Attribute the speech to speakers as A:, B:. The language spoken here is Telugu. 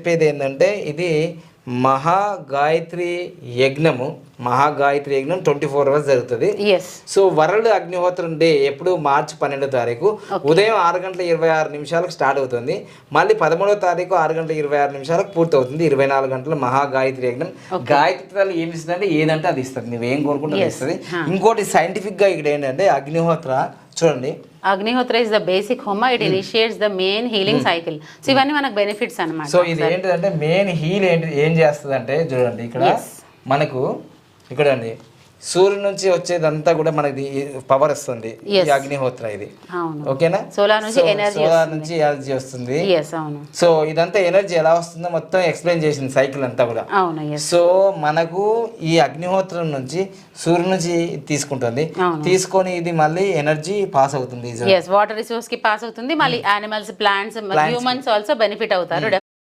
A: చెప్పేది ఏంటంటే ఇది మహాగాయత్రి యజ్ఞము 24 hours జరుగుతుంది. సో వరల్డ్ అగ్నిహోత్రం డే ఎప్పుడు మార్చి 12వ తారీఖు ఉదయం 6:26 స్టార్ట్ అవుతుంది. మళ్ళీ 13వ తారీఖు 6:26 పూర్తి అవుతుంది. 24 గంటల మహాగాయత్రి యజ్ఞం. గాయత్రి ఏమి ఇస్తుందంటే ఏదంటే అది ఇస్తుంది, నువ్వేం కోరుకుంటే అది ఇస్తుంది. ఇంకోటి సైంటిఫిక్ గా ఇక్కడ ఏంటంటే అగ్నిహోత్ర చూడండి,
B: అగ్నిహోత్ర ఇస్ ద బేసిక్ హోమ, it initiates the main healing cycle. So ఇవన్నీ మనకు బెనిఫిట్స్ అన్నమాట.
A: సో ఇది ఏంటంటే మెయిన్ హీల్ ఏం చేస్తుంది అంటే చూడండి ఇక్కడ మనకు ఇక్కడ అండి సూర్యుడి నుంచి వచ్చేదంతా కూడా మనకి పవర్ వస్తుంది ఈ అగ్నిహోత్ర ఇది. ఓకేనా, సోలార్ నుంచి ఎనర్జీ వస్తుంది. సో ఇదంతా ఎనర్జీ ఎలా వస్తుందో మొత్తం ఎక్స్ప్లెయిన్ చేసింది సైకిల్ అంతా కూడా. సో మనకు ఈ అగ్నిహోత్రం నుంచి సూర్యుడి నుంచి తీసుకుంటుంది, తీసుకొని ఇది మళ్ళీ ఎనర్జీ పాస్ అవుతుంది,
B: వాటర్ రిసోర్స్ కి పాస్ అవుతుంది. మళ్ళీ animals, plants, humans also benefit అవుతారు.